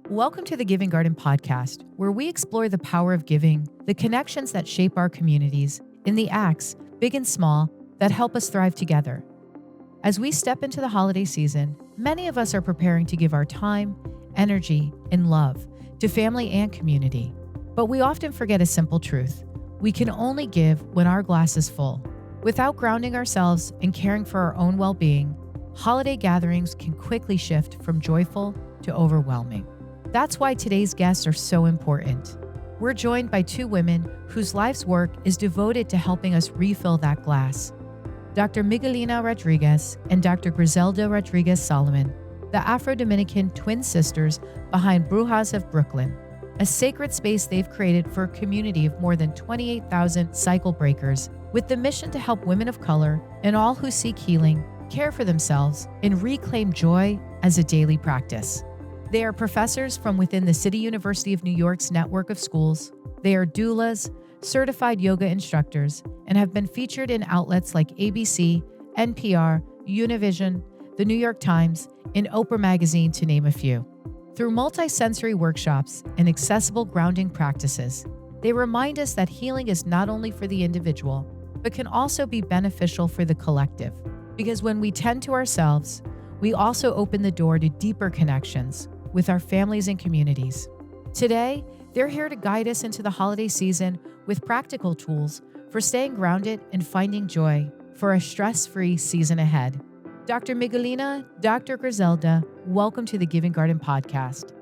Welcome to the Giving Garden podcast, where we explore the power of giving, the connections that shape our communities, and the acts, big and small, that help us thrive together. As we step into the holiday season, many of us are preparing to give our time, energy, and love to family and community. But we often forget a simple truth. We can only give when our glass is full. Without grounding ourselves and caring for our own well-being, holiday gatherings can quickly shift from joyful to overwhelming. That's why today's guests are so important. We're joined by two women whose life's work is devoted to helping us refill that glass. Dr. Miguelina Rodriguez and Dr. Griselda Rodriguez-Solomon, the Afro-Dominican twin sisters behind Brujas of Brooklyn, a sacred space they've created for a community of more than 28,000 cycle breakers with the mission to help women of color and all who seek healing care for themselves and reclaim joy as a daily practice. They are professors from within the City University of New York's network of schools. They are doulas, certified yoga instructors, and have been featured in outlets like ABC, NPR, Univision, The New York Times, and Oprah Magazine, to name a few. Through multi-sensory workshops and accessible grounding practices, they remind us that healing is not only for the individual, but can also be beneficial for the collective. Because when we tend to ourselves, we also open the door to deeper connections with our families and communities. Today, they're here to guide us into the holiday season with practical tools for staying grounded and finding joy for a stress-free season ahead. Dr. Miguelina, Dr. Griselda, welcome to the Giving Garden podcast.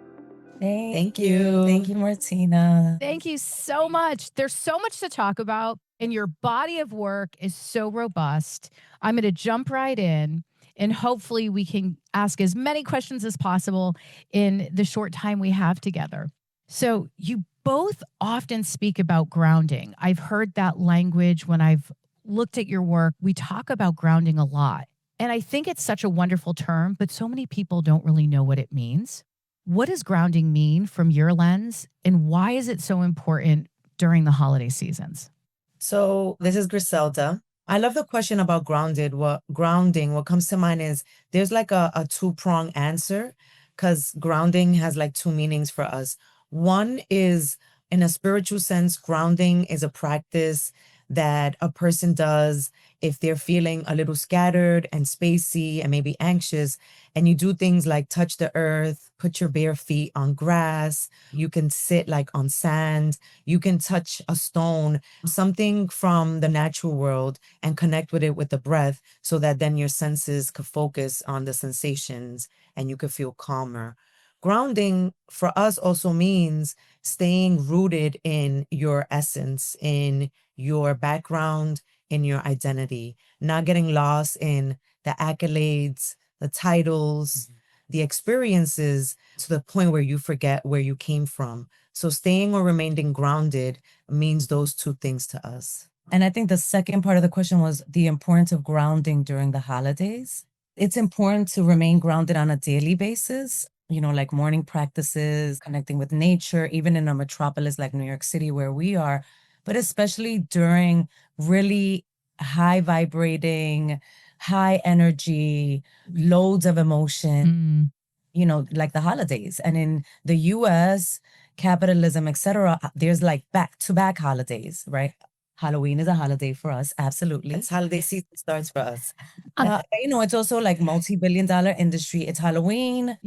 Thank you. Thank you, Martina. Thank you so much. There's so much to talk about, and your body of work is so robust. I'm going to jump right in, and hopefully we can ask as many questions as possible in the short time we have together. So you both often speak about grounding. I've heard that language when I've looked at your work. We talk about grounding a lot. And I think it's such a wonderful term, but so many people don't really know what it means. What does grounding mean from your lens, and why is it so important during the holiday seasons? So this is Griselda. I love the question about grounding. What comes to mind is there's like a two-prong answer, because grounding has like two meanings for us. One is, in a spiritual sense, grounding is a practice that a person does if they're feeling a little scattered and spacey and maybe anxious. And you do things like touch the earth, put your bare feet on grass. You can sit like on sand. You can touch a stone, something from the natural world, and connect with it with the breath, so that then your senses could focus on the sensations and you could feel calmer. Grounding for us also means staying rooted in your essence, in your background, in your identity, not getting lost in the accolades, the titles, the experiences, to the point where you forget where you came from. So staying or remaining grounded means those two things to us. And I think the second part of the question was the importance of grounding during the holidays. It's important to remain grounded on a daily basis, like morning practices, connecting with nature, even in a metropolis like New York City where we are, but especially during really high vibrating, high energy, loads of emotion, like the holidays. And in the US, capitalism, etc., there's like back-to-back holidays, right? Halloween is a holiday for us, absolutely. It's holiday season starts for us. It's also like multi-billion-dollar industry. It's Halloween,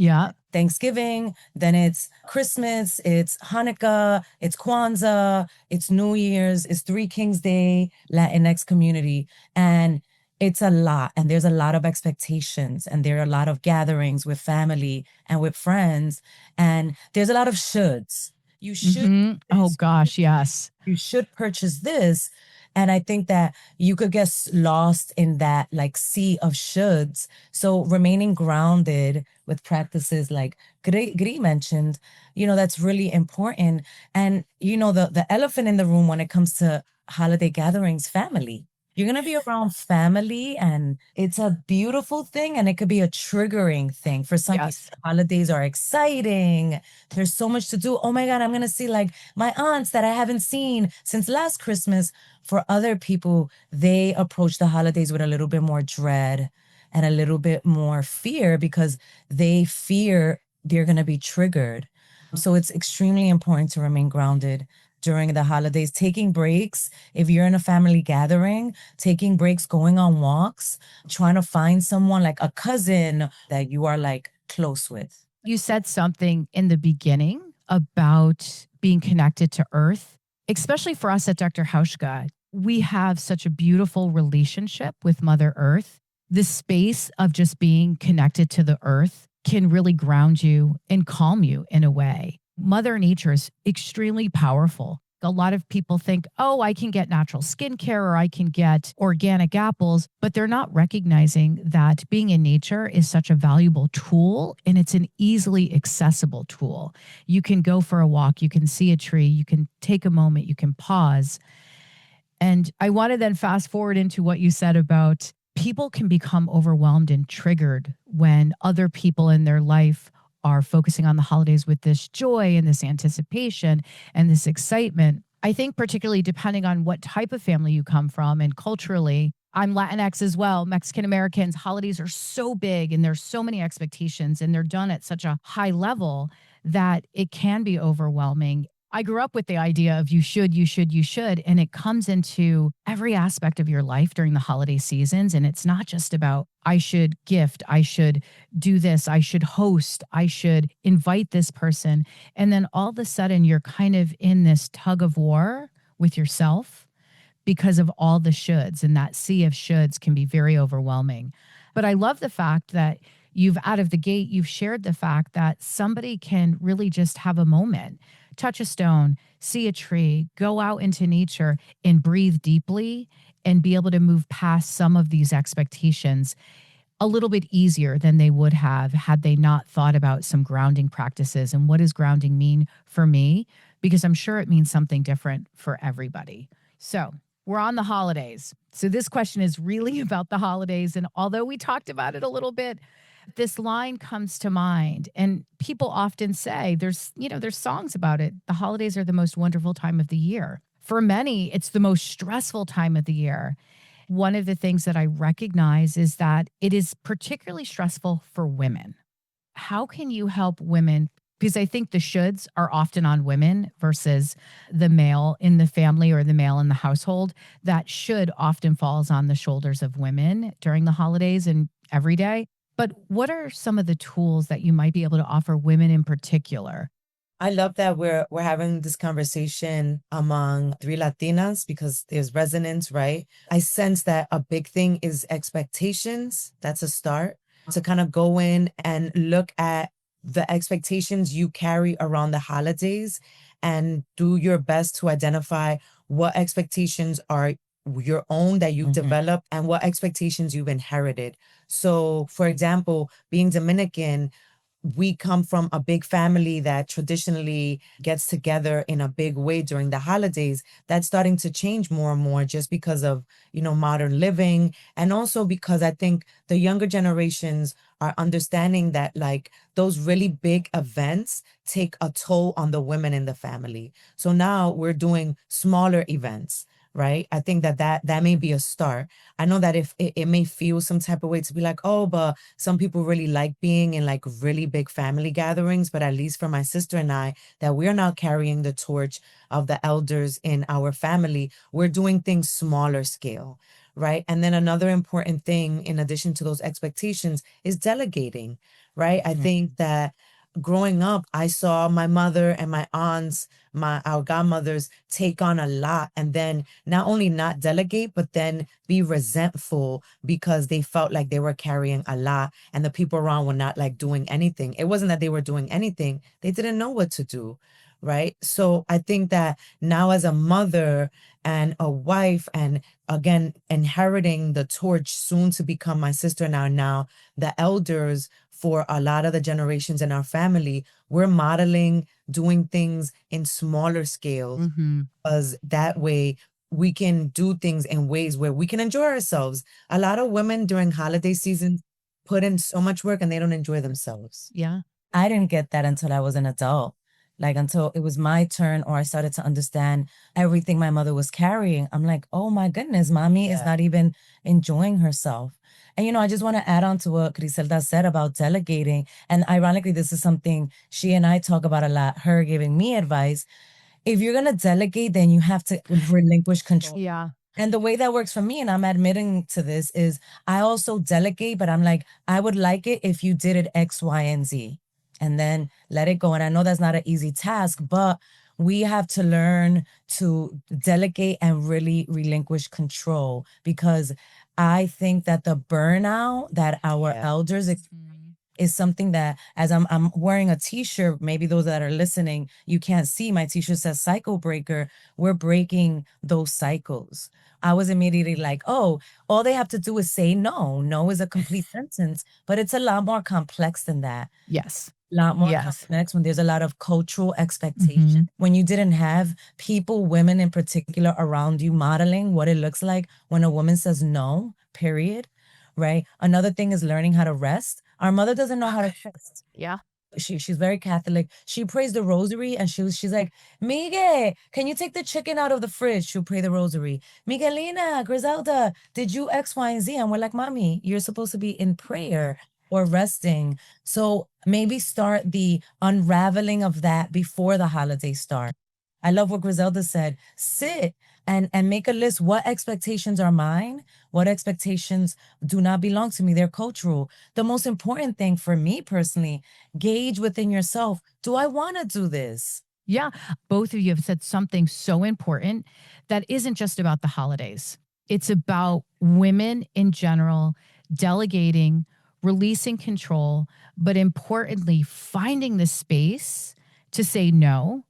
Thanksgiving, then it's Christmas, it's Hanukkah, it's Kwanzaa, it's New Year's, it's Three Kings Day, Latinx community. And it's a lot. And there's a lot of expectations. And there are a lot of gatherings with family and with friends. And there's a lot of shoulds. You should. Oh gosh, yes. You should purchase this. And I think that you could get lost in that like sea of shoulds. So remaining grounded with practices like Gri mentioned, that's really important. And, the elephant in the room when it comes to holiday gatherings, family. You're going to be around family, and it's a beautiful thing, and it could be a triggering thing. For some people, holidays are exciting. There's so much to do. Oh my God, I'm going to see like my aunts that I haven't seen since last Christmas. For other people, they approach the holidays with a little bit more dread and a little bit more fear, because they fear they're going to be triggered. So it's extremely important to remain grounded during the holidays, taking breaks. If you're in a family gathering, taking breaks, going on walks, trying to find someone like a cousin that you are like close with. You said something in the beginning about being connected to earth, especially for us at Dr. Hauschka. We have such a beautiful relationship with Mother Earth. The space of just being connected to the earth can really ground you and calm you in a way. Mother Nature is extremely powerful. A lot of people think, oh, I can get natural skincare or I can get organic apples, but they're not recognizing that being in nature is such a valuable tool and it's an easily accessible tool. You can go for a walk, you can see a tree, you can take a moment, you can pause. And I want to then fast forward into what you said about people can become overwhelmed and triggered when other people in their life are focusing on the holidays with this joy and this anticipation and this excitement. I think particularly depending on what type of family you come from and culturally, I'm Latinx as well, Mexican Americans, holidays are so big and there's so many expectations and they're done at such a high level that it can be overwhelming. I grew up with the idea of you should, you should, you should, and it comes into every aspect of your life during the holiday seasons. And it's not just about, I should gift, I should do this, I should host, I should invite this person. And then all of a sudden you're kind of in this tug of war with yourself because of all the shoulds, and that sea of shoulds can be very overwhelming. But I love the fact that you've out of the gate, you've shared the fact that somebody can really just have a moment, touch a stone, see a tree, go out into nature and breathe deeply and be able to move past some of these expectations a little bit easier than they would have had they not thought about some grounding practices. And what does grounding mean for me? Because I'm sure it means something different for everybody. So we're on the holidays. So this question is really about the holidays. And although we talked about it a little bit, this line comes to mind, and people often say there's songs about it. The holidays are the most wonderful time of the year. For many, it's the most stressful time of the year. One of the things that I recognize is that it is particularly stressful for women. How can you help women? Because I think the shoulds are often on women versus the male in the family or the male in the household. That should often falls on the shoulders of women during the holidays and every day. But what are some of the tools that you might be able to offer women in particular? I love that we're having this conversation among three Latinas because there's resonance, right? I sense that a big thing is expectations. That's a start to kind of go in and look at the expectations you carry around the holidays and do your best to identify what expectations are your own that you've developed and what expectations you've inherited. So, for example, being Dominican, we come from a big family that traditionally gets together in a big way during the holidays. That's starting to change more and more just because of, modern living. And also because I think the younger generations are understanding that like those really big events take a toll on the women in the family. So now we're doing smaller events. Right. I think that may be a start. I know that if it may feel some type of way to be like, oh, but some people really like being in like really big family gatherings. But at least for my sister and I, that we're now carrying the torch of the elders in our family. We're doing things smaller scale. Right. And then another important thing, in addition to those expectations, is delegating. Right. I think that growing up, I saw my mother and my aunts, our godmothers take on a lot and then not only not delegate, but then be resentful because they felt like they were carrying a lot and the people around were not like doing anything. It wasn't that they were doing anything. They didn't know what to do. Right. So I think that now as a mother and a wife and again, inheriting the torch soon to become my sister now the elders for a lot of the generations in our family, we're modeling doing things in smaller scales because that way we can do things in ways where we can enjoy ourselves. A lot of women during holiday season put in so much work and they don't enjoy themselves. Yeah. I didn't get that until I was an adult. Like until it was my turn or I started to understand everything my mother was carrying. I'm like, oh my goodness, mommy is not even enjoying herself. And, I just want to add on to what Griselda said about delegating. And ironically, this is something she and I talk about a lot, her giving me advice. If you're going to delegate, then you have to relinquish control. Yeah. And the way that works for me, and I'm admitting to this, is I also delegate, but I'm like, I would like it if you did it X, Y, and Z, and then let it go. And I know that's not an easy task, but we have to learn to delegate and really relinquish control, because I think that the burnout that our elders is something that, as I'm wearing a t-shirt, maybe those that are listening, you can't see, my t-shirt says cycle breaker. We're breaking those cycles. I was immediately like, oh, all they have to do is say no. No is a complete sentence, but it's a lot more complex than that. Yes. Lot more Yes. complex when there's a lot of cultural expectation. When you didn't have people, women in particular, around you modeling what it looks like when a woman says no, period. Right. Another thing is learning how to rest. Our mother doesn't know how to rest. Yeah. She's very Catholic. She prays the rosary, and she's like, Miguel, can you take the chicken out of the fridge? She'll pray the rosary. Miguelina, Griselda, did you X, Y, and Z? And we're like, Mommy, you're supposed to be in prayer or resting. So maybe start the unraveling of that before the holidays start. I love what Griselda said. Sit and make a list. What expectations are mine? What expectations do not belong to me? They're cultural. The most important thing for me personally, gauge within yourself. Do I want to do this? Yeah. Both of you have said something so important that isn't just about the holidays. It's about women in general, delegating, releasing control, but importantly, finding the space to say no.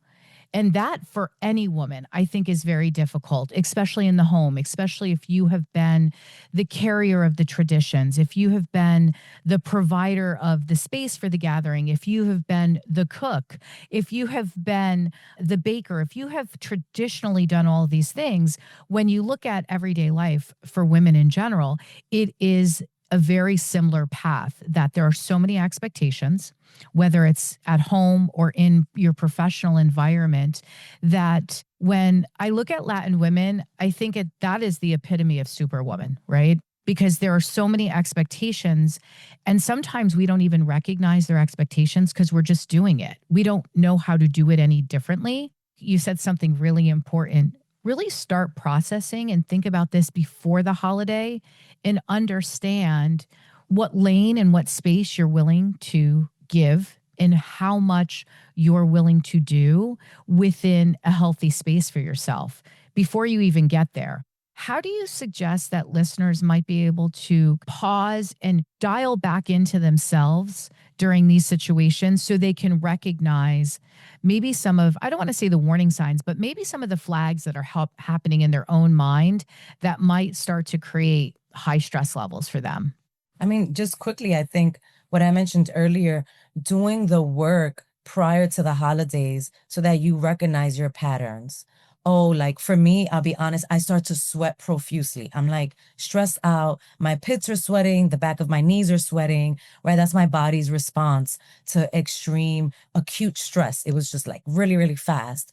And that for any woman, I think, is very difficult, especially in the home, especially if you have been the carrier of the traditions, if you have been the provider of the space for the gathering, if you have been the cook, if you have been the baker, if you have traditionally done all of these things. When you look at everyday life for women in general, it is a very similar path, that there are so many expectations, whether it's at home or in your professional environment, that when I look at Latin women, I think that is the epitome of superwoman, right? Because there are so many expectations, and sometimes we don't even recognize their expectations because we're just doing it. We don't know how to do it any differently. You said something really important. Really start processing and think about this before the holiday, and understand what lane and what space you're willing to give and how much you're willing to do within a healthy space for yourself before you even get there. How do you suggest that listeners might be able to pause and dial back into themselves during these situations so they can recognize maybe some of, I don't want to say the warning signs, but maybe some of the flags that are happening in their own mind that might start to create high stress levels for them? I mean, just quickly, I think what I mentioned earlier, doing the work prior to the holidays so that you recognize your patterns. Oh, like for me, I'll be honest, I start to sweat profusely. I'm like stressed out. My pits are sweating. The back of my knees are sweating, right? That's my body's response to extreme acute stress. It was just like really, really fast,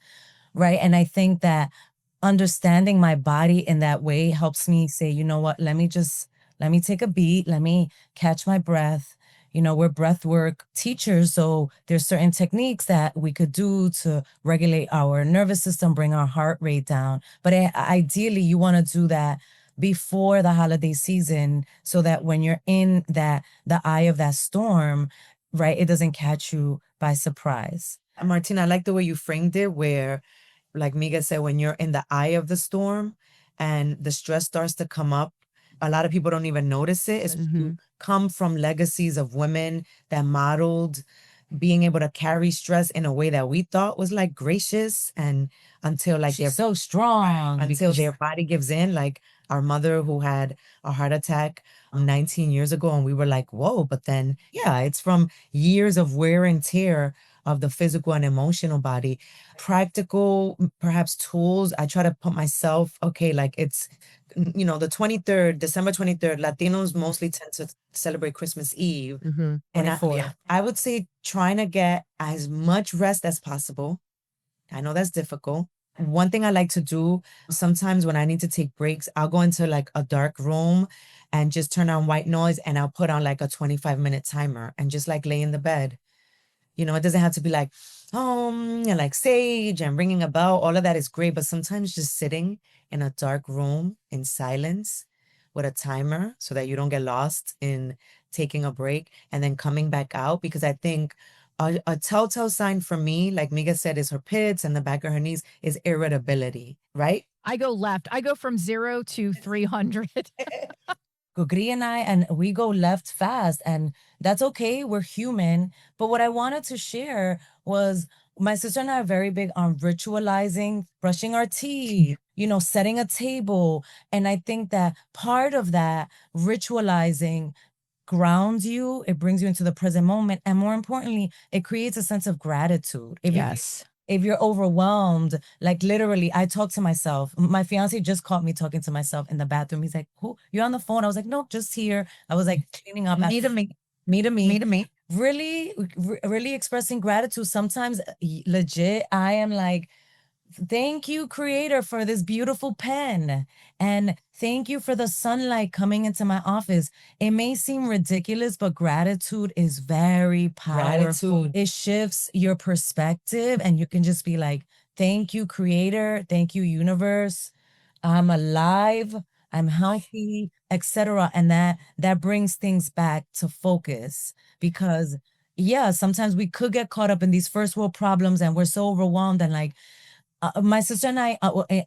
right? And I think that understanding my body in that way helps me say, you know what, let me take a beat. Let me catch my breath. We're breath work teachers, so there's certain techniques that we could do to regulate our nervous system, bring our heart rate down. But ideally, you want to do that before the holiday season so that when you're in the eye of that storm, right, it doesn't catch you by surprise. Martina, I like the way you framed it, where, like Miga said, when you're in the eye of the storm and the stress starts to come up, a lot of people don't even notice it. It's come from legacies of women that modeled being able to carry stress in a way that we thought was like gracious, and until like She's so strong, until their body gives in, like our mother who had a heart attack 19 years ago, and we were like, whoa. But then yeah, it's from years of wear and tear of the physical and emotional body. Practical perhaps tools, I try to put myself, okay, like it's the 23rd, December 23rd, Latinos mostly tend to celebrate Christmas Eve. And I would say trying to get as much rest as possible. I know that's difficult. One thing I like to do sometimes when I need to take breaks, I'll go into like a dark room and just turn on white noise, and I'll put on like a 25-minute timer and just like lay in the bed. It doesn't have to be like, and like sage and ringing a bell. All of that is great. But sometimes just sitting in a dark room in silence with a timer so that you don't get lost in taking a break and then coming back out. Because I think a telltale sign for me, like Miga said, is her pits and the back of her knees is irritability, right? I go left. I go from 0 to 300. Gugri and we go left fast, and that's okay. We're human. But what I wanted to share was my sister and I are very big on ritualizing, brushing our teeth, setting a table. And I think that part of that ritualizing grounds you, it brings you into the present moment. And more importantly, it creates a sense of gratitude. Yes. If you're overwhelmed, like literally, I talk to myself. My fiance just caught me talking to myself in the bathroom. He's like, "Who? You're on the phone?" I was like, "No, just here." I was like cleaning up. Me to me. Me to me. Me to me. Really, really expressing gratitude. Sometimes, legit, I am like, thank you, Creator, for this beautiful pen. And thank you for the sunlight coming into my office. It may seem ridiculous, but gratitude is very powerful. Gratitude. It shifts your perspective, and you can just be like, thank you, Creator. Thank you, universe. I'm alive. I'm healthy, etc. And that brings things back to focus, because yeah, sometimes we could get caught up in these first world problems and we're so overwhelmed, and like my sister and I,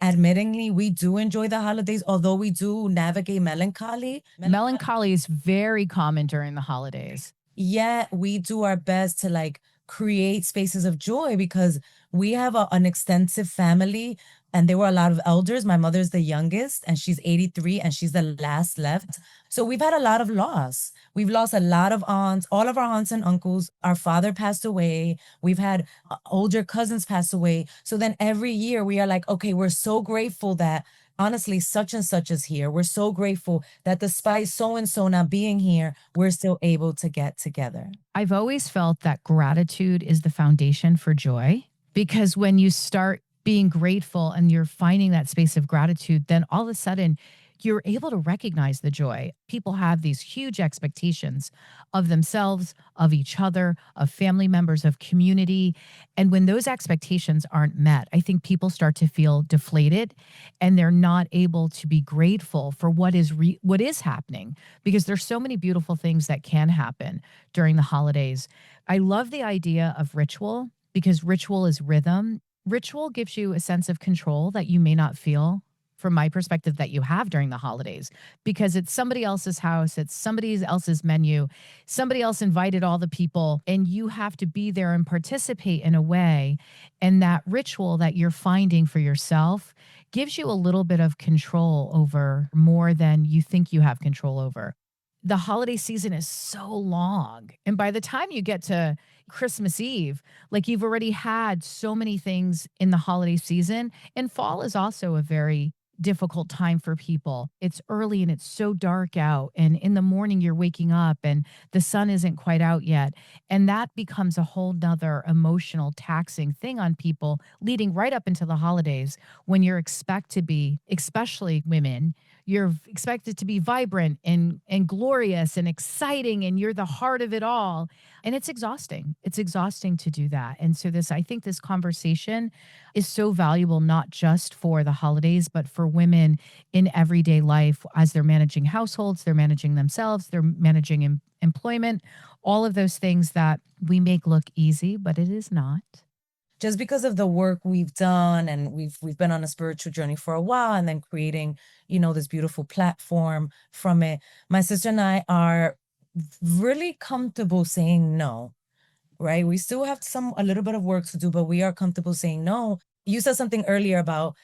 admittingly, we do enjoy the holidays, although we do navigate melancholy. Melancholy is very common during the holidays. Yet we do our best to like create spaces of joy, because we have an extensive family, and there were a lot of elders. My mother's the youngest, and she's 83, and she's the last left. So we've had a lot of loss. We've lost a lot of aunts, all of our aunts and uncles. Our father passed away. We've had older cousins pass away. So then every year we are like, okay, we're so grateful that honestly such and such is here. We're so grateful that despite so and so not being here, we're still able to get together. I've always felt that gratitude is the foundation for joy, because when you start being grateful and you're finding that space of gratitude, then all of a sudden you're able to recognize the joy. People have these huge expectations of themselves, of each other, of family members, of community. And when those expectations aren't met, I think people start to feel deflated, and they're not able to be grateful for what is happening, because there's so many beautiful things that can happen during the holidays. I love the idea of ritual, because ritual is rhythm. Ritual gives you a sense of control that you may not feel, from my perspective, that you have during the holidays, because it's somebody else's house, it's somebody else's menu, somebody else invited all the people, and you have to be there and participate in a way. And that ritual that you're finding for yourself gives you a little bit of control over more than you think you have control over. The holiday season is so long. And by the time you get to Christmas Eve, like, you've already had so many things in the holiday season. And fall is also a very difficult time for people. It's early and it's so dark out. And in the morning, you're waking up and the sun isn't quite out yet. And that becomes a whole nother emotional, taxing thing on people leading right up into the holidays, when you're expected to be, especially women, you're expected to be vibrant and glorious and exciting, and you're the heart of it all. And it's exhausting. It's exhausting to do that. And so I think this conversation is so valuable, not just for the holidays, but for women in everyday life, as they're managing households, they're managing themselves, they're managing employment, all of those things that we make look easy, but it is not. Just because of the work we've done, and we've been on a spiritual journey for a while, and then creating, this beautiful platform from it, my sister and I are really comfortable saying no, right? We still have a little bit of work to do, but we are comfortable saying no. You said something earlier about,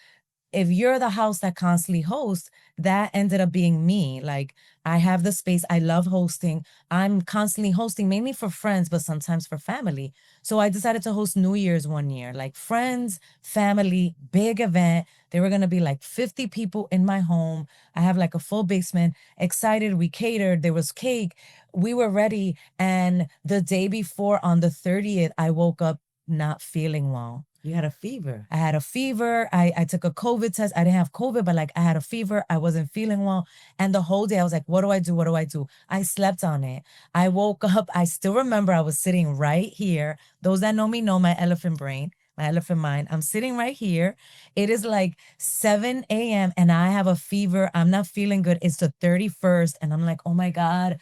if you're the house that constantly hosts, that ended up being me. Like, I have the space. I love hosting. I'm constantly hosting, mainly for friends, but sometimes for family. So I decided to host New Year's one year, like friends, family, big event. There were going to be like 50 people in my home. I have like a full basement. Excited. We catered. There was cake. We were ready. And the day before, on the 30th, I woke up not feeling well. You had a fever. I had a fever. I took a COVID test. I didn't have COVID, but like I had a fever. I wasn't feeling well. And the whole day I was like, what do I do? What do I do? I slept on it. I woke up. I still remember I was sitting right here. Those that know me know my elephant brain, my elephant mind. I'm sitting right here. It is like 7 a.m. and I have a fever. I'm not feeling good. It's the 31st. And I'm like, oh my God,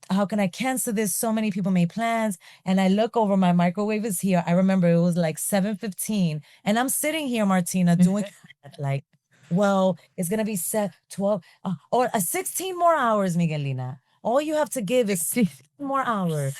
how can I cancel this? So many people made plans. And I look over, my microwave is here. I remember it was like 7:15. And I'm sitting here, Martina, doing like, well, it's gonna be 12 or 16 more hours, Miguelina. All you have to give is 16 more hours.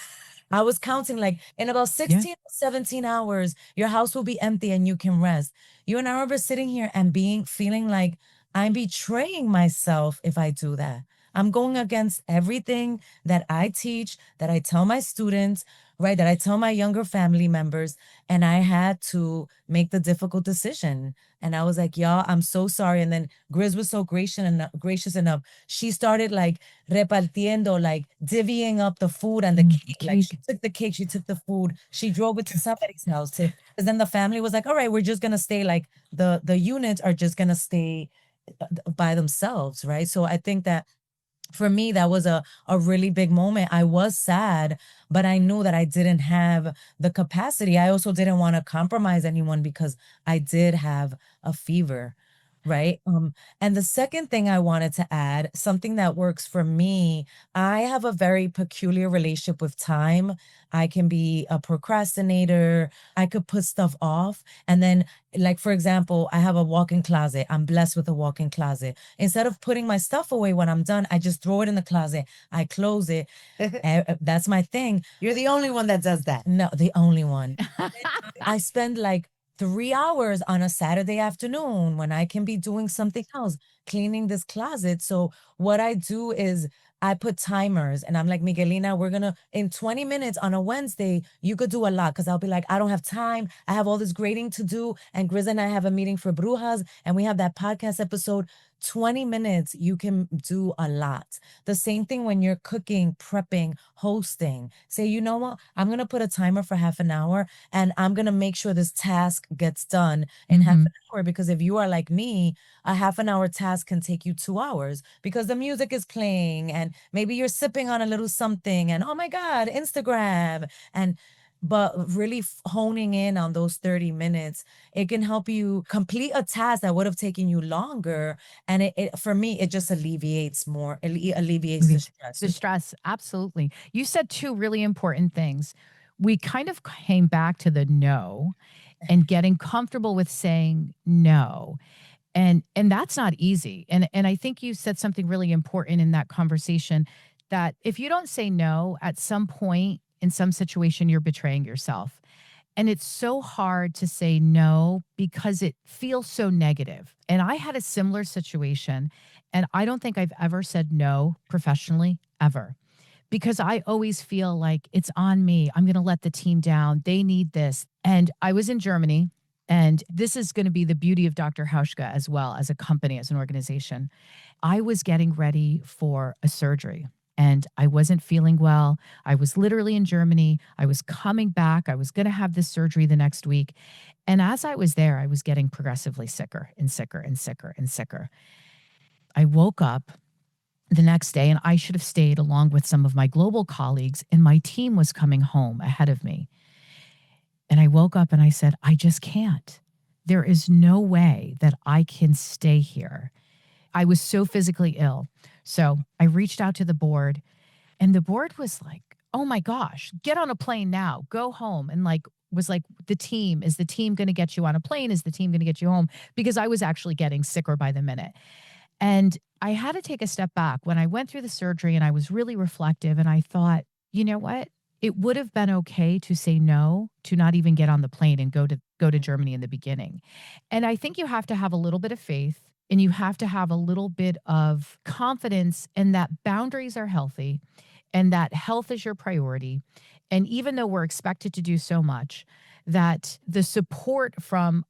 I was counting like in about 16 or 17 hours, your house will be empty and you can rest. You and I remember sitting here and feeling like I'm betraying myself if I do that. I'm going against everything that I teach, that I tell my students, right? That I tell my younger family members. And I had to make the difficult decision. And I was like, y'all, I'm so sorry. And then Grizz was so gracious enough. She started like repartiendo, like divvying up the food and the cake. Like she took the cake, she took the food, she drove it to somebody's house. Because then the family was like, all right, we're just gonna stay like the units are just gonna stay by themselves, right? So I think that for me, that was a really big moment. I was sad, but I knew that I didn't have the capacity. I also didn't want to compromise anyone because I did have a fever, right? And the second thing I wanted to add, something that works for me, I have a very peculiar relationship with time. I can be a procrastinator. I could put stuff off. And then, like, for example, I have a walk-in closet. I'm blessed with a walk-in closet. Instead of putting my stuff away when I'm done, I just throw it in the closet. I close it. That's my thing. You're the only one that does that. No, the only one. I spend like 3 hours on a Saturday afternoon when I can be doing something else, cleaning this closet. So what I do is I put timers and I'm like, Miguelina, we're gonna in 20 minutes on a Wednesday, you could do a lot. Cause I'll be like, I don't have time. I have all this grading to do. And Grizz and I have a meeting for Brujas and we have that podcast episode. 20 minutes, you can do a lot. The same thing when you're cooking, prepping, hosting. Say, you know what? I'm going to put a timer for half an hour and I'm going to make sure this task gets done in half an hour. Because if you are like me, a half an hour task can take you 2 hours because the music is playing and maybe you're sipping on a little something and oh my God, Instagram. But really honing in on those 30 minutes, it can help you complete a task that would have taken you longer. And it for me, it just alleviates more, it alleviates the stress. The stress, absolutely. You said two really important things. We kind of came back to the no and getting comfortable with saying no. And that's not easy. And I think you said something really important in that conversation, that if you don't say no at some point in some situation, you're betraying yourself. And it's so hard to say no because it feels so negative. And I had a similar situation, and I don't think I've ever said no professionally, ever, because I always feel like it's on me. I'm going to let the team down. They need this. And I was in Germany, and this is going to be the beauty of Dr. Hauschka as well as a company, as an organization. I was getting ready for a surgery. And I wasn't feeling well. I was literally in Germany. I was coming back. I was going to have this surgery the next week. And as I was there, I was getting progressively sicker and sicker and sicker and sicker. I woke up the next day and I should have stayed along with some of my global colleagues, and my team was coming home ahead of me. And I woke up and I said, I just can't. There is no way that I can stay here. I was so physically ill. So I reached out to the board, and the board was like, oh my gosh, get on a plane now, go home. And was like, is the team going to get you on a plane? Is the team going to get you home? Because I was actually getting sicker by the minute. And I had to take a step back when I went through the surgery, and I was really reflective. And I thought, you know what? It would have been okay to say no, to not even get on the plane and go to Germany in the beginning. And I think you have to have a little bit of faith. And you have to have a little bit of confidence in that boundaries are healthy and that health is your priority. And even though we're expected to do so much, that the support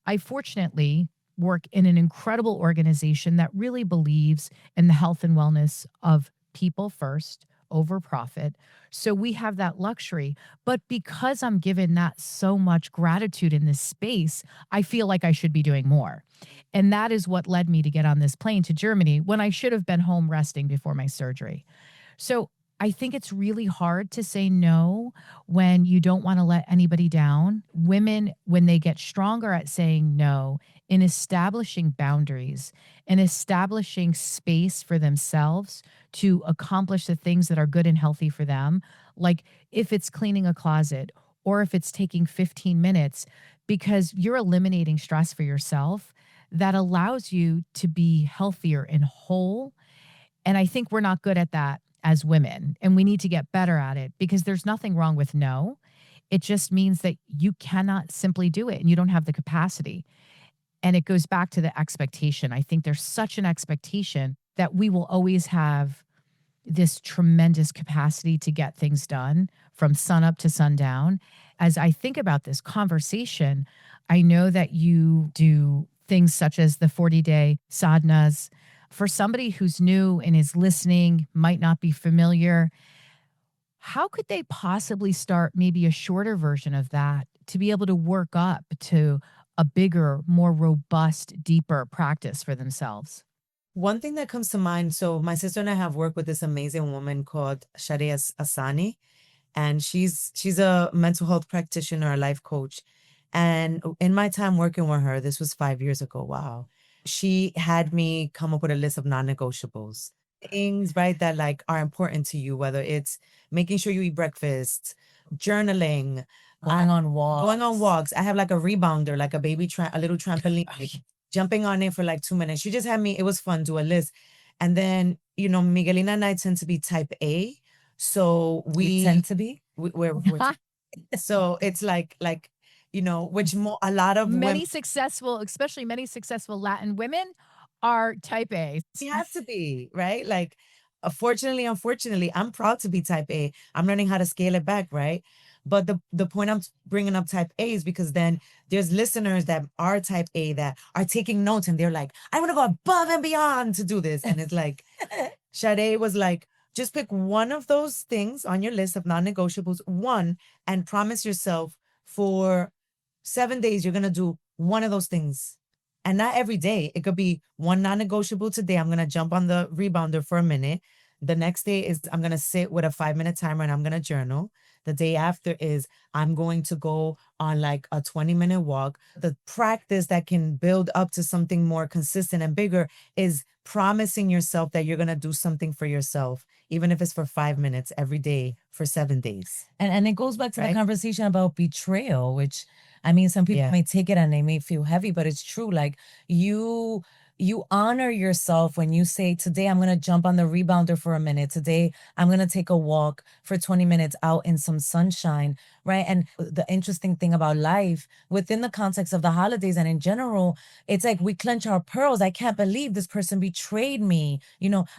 I fortunately work in an incredible organization that really believes in the health and wellness of people first, over profit. So we have that luxury. But because I'm given that so much gratitude in this space, I feel like I should be doing more. And that is what led me to get on this plane to Germany when I should have been home resting before my surgery. So I think it's really hard to say no when you don't want to let anybody down. Women, when they get stronger at saying no, in establishing boundaries and establishing space for themselves to accomplish the things that are good and healthy for them, like if it's cleaning a closet or if it's taking 15 minutes, because you're eliminating stress for yourself, that allows you to be healthier and whole. And I think we're not good at that as women, and we need to get better at it, because there's nothing wrong with no. It just means that you cannot simply do it and you don't have the capacity. And it goes back to the expectation. I think there's such an expectation that we will always have this tremendous capacity to get things done from sunup to sundown. As I think about this conversation, I know that you do things such as the 40-day sadhanas. For somebody who's new and is listening, might not be familiar, how could they possibly start maybe a shorter version of that to be able to work up to a bigger, more robust, deeper practice for themselves? One thing that comes to mind, so my sister and I have worked with this amazing woman called Shadi Asani, and she's a mental health practitioner, a life coach. And in my time working with her, this was 5 years ago. Wow. She had me come up with a list of non-negotiables, things, right, that like are important to you, whether it's making sure you eat breakfast, journaling, Going on walks. going on walks. I have like a rebounder, like a a little trampoline, jumping on it for like 2 minutes. She just had me, it was fun, do a list. And then, Miguelina and I tend to be type A. So We tend to be. we're so it's like which a lot of women Many successful, especially many successful Latin women, are type A. we have to be, right? Like, unfortunately, I'm proud to be type A. I'm learning how to scale it back, right? But the point I'm bringing up type A is because then there's listeners that are type A that are taking notes and they're like, I want to go above and beyond to do this. And it's like, Sade was like, just pick one of those things on your list of non-negotiables, one, and promise yourself for 7 days, you're going to do one of those things. And not every day. It could be one non-negotiable today. I'm going to jump on the rebounder for a minute. The next day is I'm going to sit with a 5-minute timer and I'm going to journal. The day after is I'm going to go on like a 20-minute walk. The practice that can build up to something more consistent and bigger is promising yourself that you're going to do something for yourself, even if it's for 5 minutes every day for 7 days. And it goes back to the Right? conversation about betrayal, which I mean, some people Yeah. may take it and they may feel heavy, but it's true. Like you honor yourself when you say, today I'm going to jump on the rebounder for a minute. Today I'm going to take a walk for 20 minutes out in some sunshine, right? And the interesting thing about life within the context of the holidays and in general, it's like we clench our pearls. I can't believe this person betrayed me.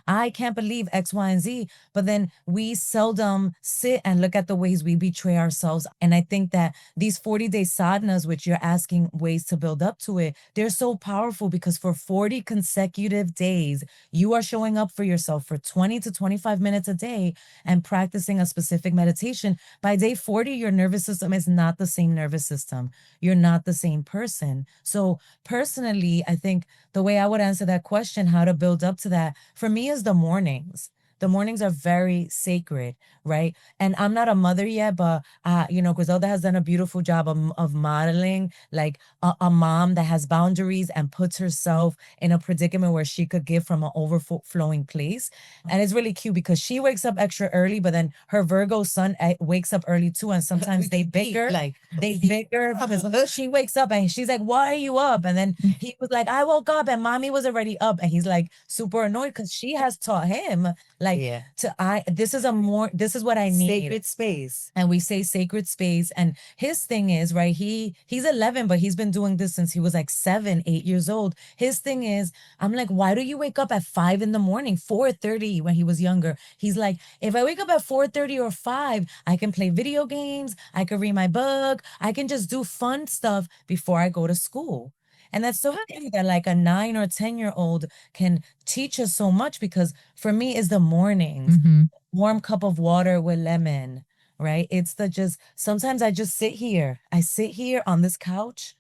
I can't believe X, Y, and Z. But then we seldom sit and look at the ways we betray ourselves. And I think that these 40-day sadhanas, which you're asking ways to build up to it, they're so powerful because for 40 consecutive days, you are showing up for yourself for 20 to 25 minutes a day and practicing a specific meditation. By day 40, your nervous system is not the same nervous system. You're not the same person. So personally, I think the way I would answer that question, how to build up to that, for me is the mornings. The mornings are very sacred, right? And I'm not a mother yet, but Griselda has done a beautiful job of modeling like a mom that has boundaries and puts herself in a predicament where she could give from an overflowing place. And it's really cute because she wakes up extra early, but then her Virgo son wakes up early too. And sometimes they bicker, because she wakes up and she's like, why are you up? And then he was like, I woke up and mommy was already up. And he's like super annoyed because she has taught him like this is what I need. Sacred space. And we say sacred space. And his thing is, right, he's 11, but he's been doing this since he was like 7, 8 years old. His thing is, I'm like, why do you wake up at 5 in the morning, 4:30 when he was younger? He's like, if I wake up at 4:30 or 5, I can play video games, I can read my book, I can just do fun stuff before I go to school. And that's so funny that like a 9 or 10-year-old can teach us so much, because for me it's the mornings, Mm-hmm. warm cup of water with lemon, right? It's the just sometimes I just sit here. I sit here on this couch,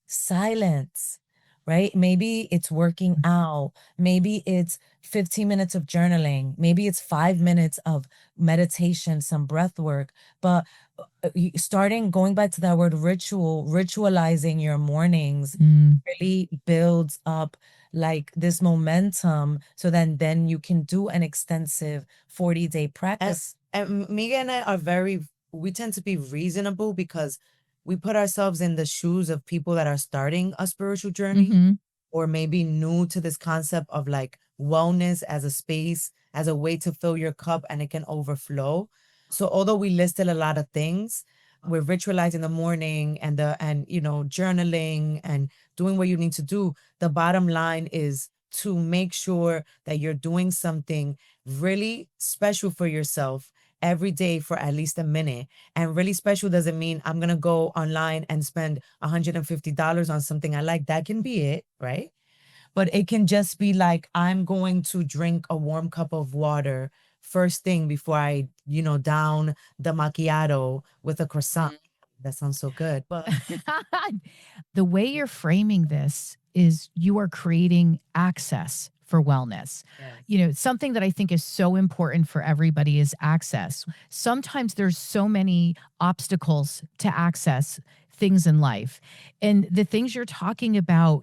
silence, right? Maybe it's working out. Maybe it's 15 minutes of journaling. Maybe it's 5 minutes of meditation, some breath work. But starting, going back to that word ritual, ritualizing your mornings Mm. really builds up like this momentum, so then you can do an extensive 40-day practice. And Miguel and I are we tend to be reasonable because we put ourselves in the shoes of people that are starting a spiritual journey, Mm-hmm. or maybe new to this concept of like wellness as a space, as a way to fill your cup and it can overflow. So although we listed a lot of things, we're ritualizing the morning and journaling and doing what you need to do. The bottom line is to make sure that you're doing something really special for yourself every day for at least a minute. And really special doesn't mean I'm going to go online and spend $150 on something I like. That can be it, right? But it can just be like, I'm going to drink a warm cup of water first thing before I, down the macchiato with a croissant. That sounds so good. But The way you're framing this is you are creating access for wellness. yes. Something that I think is so important for everybody is access. Sometimes there's so many obstacles to access things in life. And the things you're talking about,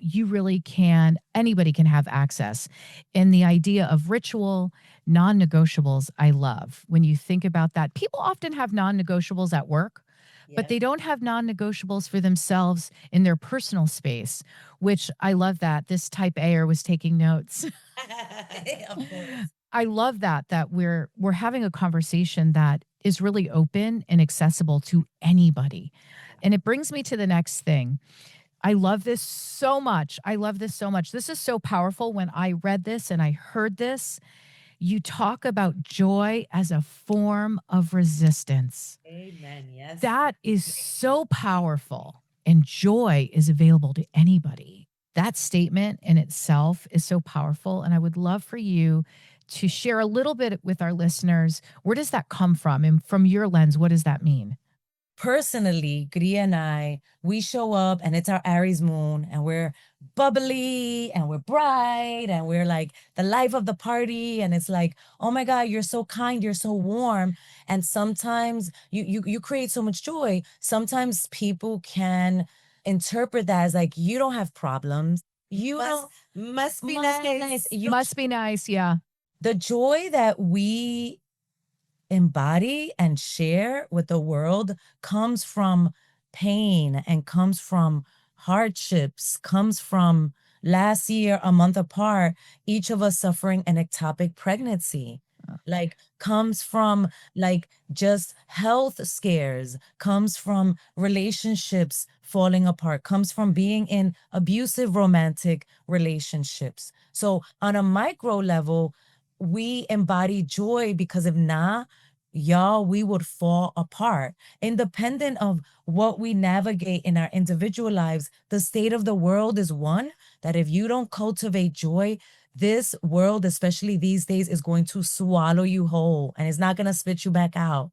anybody can have access. And the idea of ritual, non-negotiables, I love. When you think about that, people often have non-negotiables at work, but they don't have non-negotiables for themselves in their personal space, which I love that. This type Aer was taking notes. Of course. I love that we're having a conversation that is really open and accessible to anybody. And it brings me to the next thing. I love this so much. I love this so much. This is so powerful. When I read this and I heard this, you talk about joy as a form of resistance. Amen. Yes. That is so powerful. And joy is available to anybody. That statement in itself is so powerful. And I would love for you to share a little bit with our listeners. Where does that come from? And from your lens, what does that mean? Personally, Gria and I, we show up and it's our Aries moon and we're bubbly and we're bright and we're like the life of the party. And it's like, oh my God, you're so kind, you're so warm. And sometimes you create so much joy. Sometimes people can interpret that as like, you don't have problems. You Must be must be nice. nice. Must be nice. Yeah. The joy that we embody and share with the world comes from pain and comes from hardships, comes from last year, a month apart, each of us suffering an ectopic pregnancy. Like comes from like just health scares, comes from relationships falling apart, comes from being in abusive romantic relationships. So on a micro level, we embody joy, because if not, y'all, we would fall apart. Independent of what we navigate in our individual lives, the state of the world is one that if you don't cultivate joy, this world, especially these days, is going to swallow you whole and it's not going to spit you back out.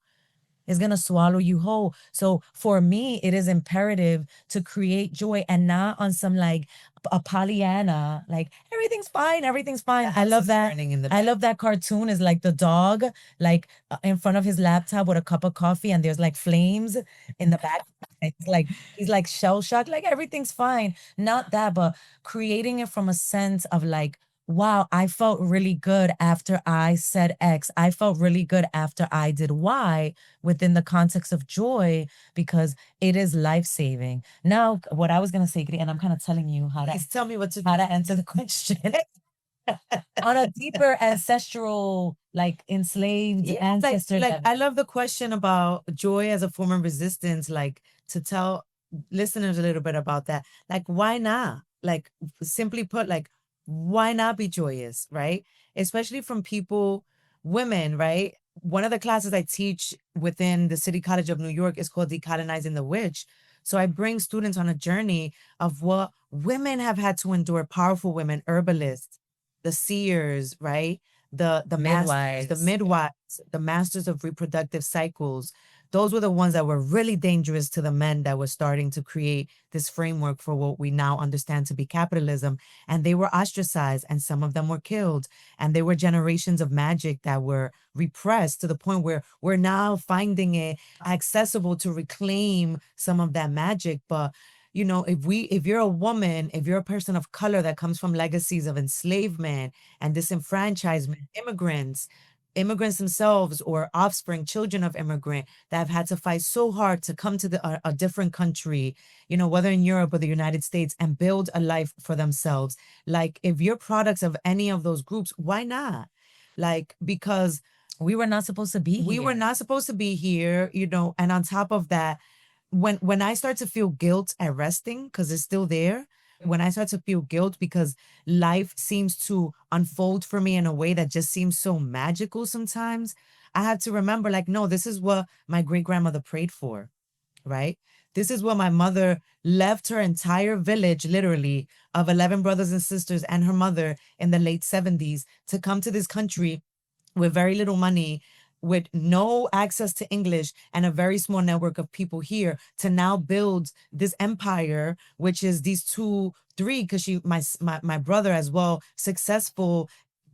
It's going to swallow you whole. So for me, it is imperative to create joy and not on some like a Pollyanna, like everything's fine, everything's fine. I love that. I love that cartoon is like the dog, like in front of his laptop with a cup of coffee and there's like flames in the back. It's like he's like shell shocked, like everything's fine. Not that, but creating it from a sense of like, wow, I felt really good after I said X. I felt really good after I did Y, within the context of joy, because it is life-saving. Now, what I was going to say, and I'm kind of telling you how Please tell me how to answer the question. On a deeper ancestral, like enslaved ancestor like level. I love the question about joy as a form of resistance, like to tell listeners a little bit about that. Like, why not? Like, simply put, like, why not be joyous, right? Especially from people, women, right? One of the classes I teach within the City College of New York is called Decolonizing the Witch. So I bring students on a journey of what women have had to endure, powerful women, herbalists, the seers, right? The masters, the Midwives. midwives, the masters of reproductive cycles. Those were the ones that were really dangerous to the men that were starting to create this framework for what we now understand to be capitalism. And they were ostracized, and some of them were killed. And there were generations of magic that were repressed to the point where we're now finding it accessible to reclaim some of that magic. But you know, if you're a woman, if you're a person of color that comes from legacies of enslavement and disenfranchisement, immigrants themselves or offspring, children of immigrant that have had to fight so hard to come to a different country, you know, whether in Europe or the United States, and build a life for themselves. Like, if you're products of any of those groups, why not? Like, because We were not supposed to be we here. were not supposed to be here, you know. And on top of that, when I start to feel guilt at resting, because it's still there, when I start to feel guilt because life seems to unfold for me in a way that just seems so magical sometimes, I have to remember, like, no, this is what my great grandmother prayed for, right? This is what my mother left her entire village, literally, of 11 brothers and sisters and her mother in the late 70s to come to this country with very little money, with no access to English, and a very small network of people here to now build this empire, which is these three, because my brother as well, successful,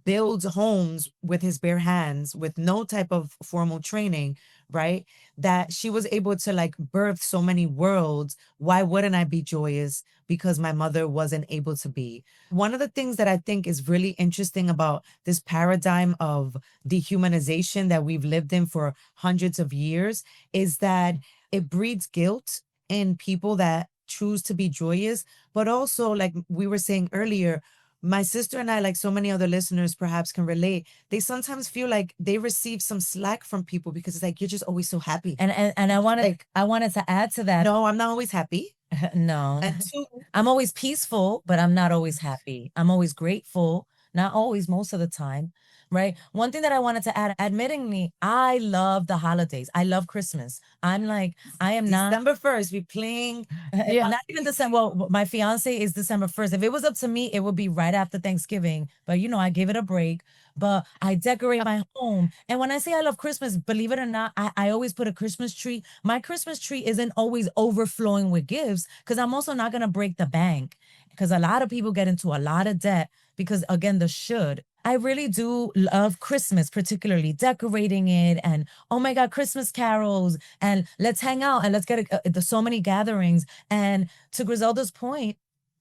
builds homes with his bare hands with no type of formal training, right? That she was able to like birth so many worlds. Why wouldn't I be joyous? Because my mother wasn't able to be. One of the things that I think is really interesting about this paradigm of dehumanization that we've lived in for hundreds of years is that it breeds guilt in people that choose to be joyous. But also, like we were saying earlier, my sister and I, like so many other listeners perhaps can relate, they sometimes feel like they receive some slack from people because it's like, you're just always so happy. And I wanted Like, I wanted to add to that. no, I'm not always happy. No. And two, I'm always peaceful, but I'm not always happy. I'm always grateful, not always, most of the time, right? One thing that I wanted to add, admittingly, I love the holidays. I love Christmas. I'm like, I am not December 1st, we playing. not even December. Well, my fiance is December 1st. If it was up to me, it would be right after Thanksgiving. But you know, I give it a break. But I decorate my home. And when I say I love Christmas, believe it or not, I always put a Christmas tree. My Christmas tree isn't always overflowing with gifts because I'm also not gonna break the bank. Because a lot of people get into a lot of debt because again, the should. I really do love Christmas, particularly decorating it and oh my God, Christmas carols and let's hang out and let's get so many gatherings. And to Griselda's point,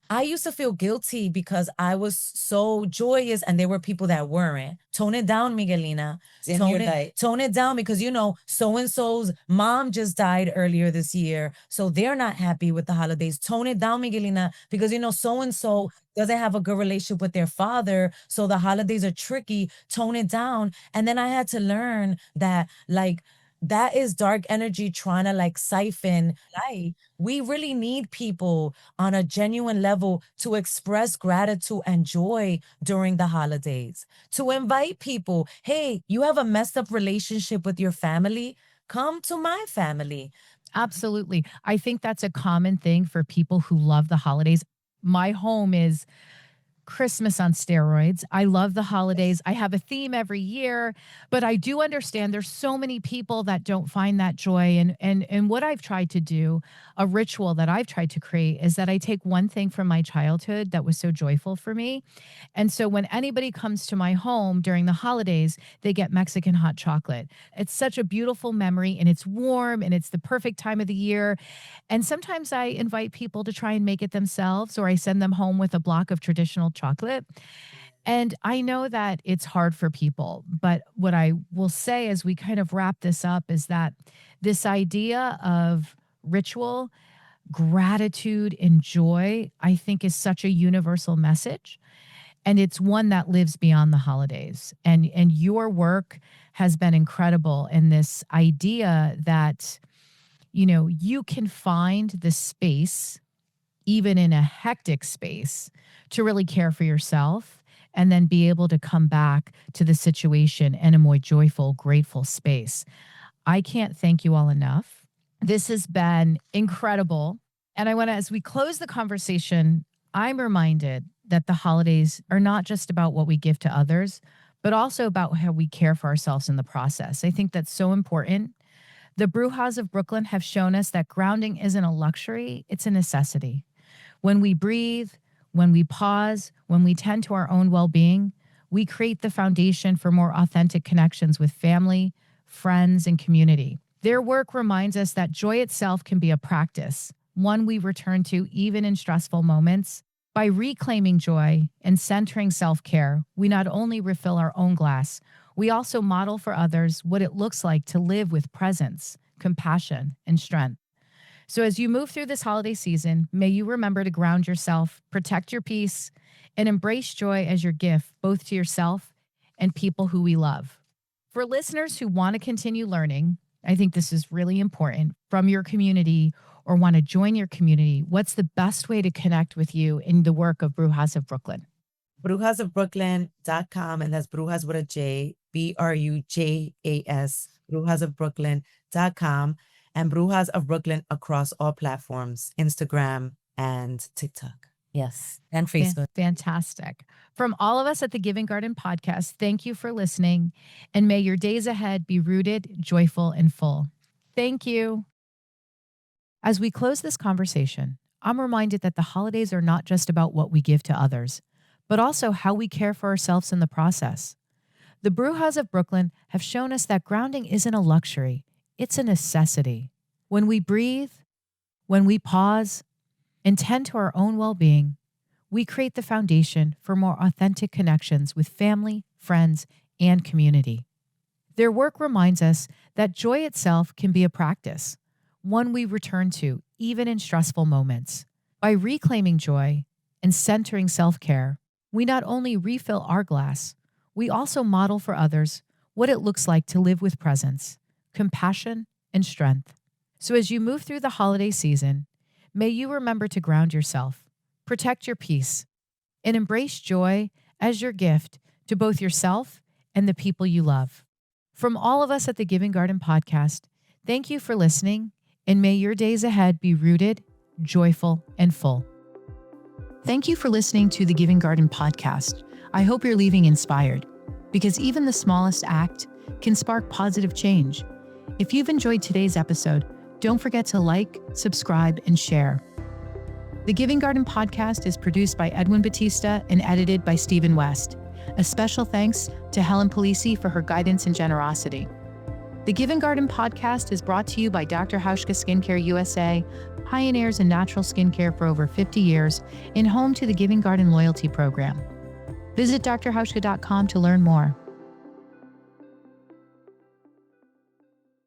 I used to feel guilty because I was so joyous and there were people that weren't. Tone it down, Miguelina. Tone it down because, you know, so-and-so's mom just died earlier this year. So they're not happy with the holidays. Tone it down, Miguelina, because, you know, so-and-so doesn't have a good relationship with their father. So the holidays are tricky. Tone it down. And then I had to learn that, like, that is dark energy trying to like siphon light. We really need people on a genuine level to express gratitude and joy during the holidays, to invite people. Hey, you have a messed up relationship with your family? Come to my family. Absolutely. I think that's a common thing for people who love the holidays. My home is Christmas on steroids. I love the holidays. I have a theme every year, but I do understand there's so many people that don't find that joy. And what I've tried to do, a ritual that I've tried to create, is that I take one thing from my childhood that was so joyful for me. And so when anybody comes to my home during the holidays, they get Mexican hot chocolate. It's such a beautiful memory and it's warm and it's the perfect time of the year. And sometimes I invite people to try and make it themselves, or I send them home with a block of traditional chocolate. And I know that it's hard for people, but what I will say as we kind of wrap this up is that this idea of ritual, gratitude, and joy, I think is such a universal message. And it's one that lives beyond the holidays. And your work has been incredible in this idea that, you know, you can find the space, even in a hectic space, to really care for yourself and then be able to come back to the situation in a more joyful, grateful space. I can't thank you all enough. This has been incredible. And I want to, as we close the conversation, I'm reminded that the holidays are not just about what we give to others, but also about how we care for ourselves in the process. I think that's so important. The Brujas of Brooklyn have shown us that grounding isn't a luxury, it's a necessity. When we breathe, when we pause, when we tend to our own well-being, we create the foundation for more authentic connections with family, friends, and community. Their work reminds us that joy itself can be a practice, one we return to even in stressful moments. By reclaiming joy and centering self-care, we not only refill our own glass, we also model for others what it looks like to live with presence, compassion, and strength. So as you move through this holiday season, may you remember to ground yourself, protect your peace, and embrace joy as your gift, both to yourself and people who we love. For listeners who want to continue learning, I think this is really important, from your community or want to join your community, what's the best way to connect with you in the work of Brujas of Brooklyn? brujasofbrooklyn.com, and that's Brujas with a J, BRUJAS, brujasofbrooklyn.com, and Brujas of Brooklyn across all platforms, Instagram and TikTok. Yes. And Facebook. Fantastic. From all of us at the Giving Garden podcast, thank you for listening, and may your days ahead be rooted, joyful, and full. Thank you. As we close this conversation, I'm reminded that the holidays are not just about what we give to others, but also how we care for ourselves in the process. The Brujas of Brooklyn have shown us that grounding isn't a luxury, it's a necessity. When we breathe, when we pause, and tend to our own well-being, we create the foundation for more authentic connections with family, friends, and community. Their work reminds us that joy itself can be a practice, one we return to even in stressful moments. By reclaiming joy and centering self-care, we not only refill our glass, we also model for others what it looks like to live with presence, compassion, and strength. So as you move through the holiday season, may you remember to ground yourself, protect your peace, and embrace joy as your gift to both yourself and the people you love. From all of us at the Giving Garden podcast, thank you for listening, and may your days ahead be rooted, joyful, and full. Thank you for listening to the Giving Garden podcast. I hope you're leaving inspired, because even the smallest act can spark positive change. If you've enjoyed today's episode, don't forget to like, subscribe, and share. The Giving Garden podcast is produced by Edwin Batista and edited by Stephen West. A special thanks to Helen Polisi for her guidance and generosity. The Giving Garden podcast is brought to you by Dr. Hauschka Skincare USA, pioneers in natural skincare for over 50 years, and home to the Giving Garden loyalty program. Visit drhauschka.com to learn more.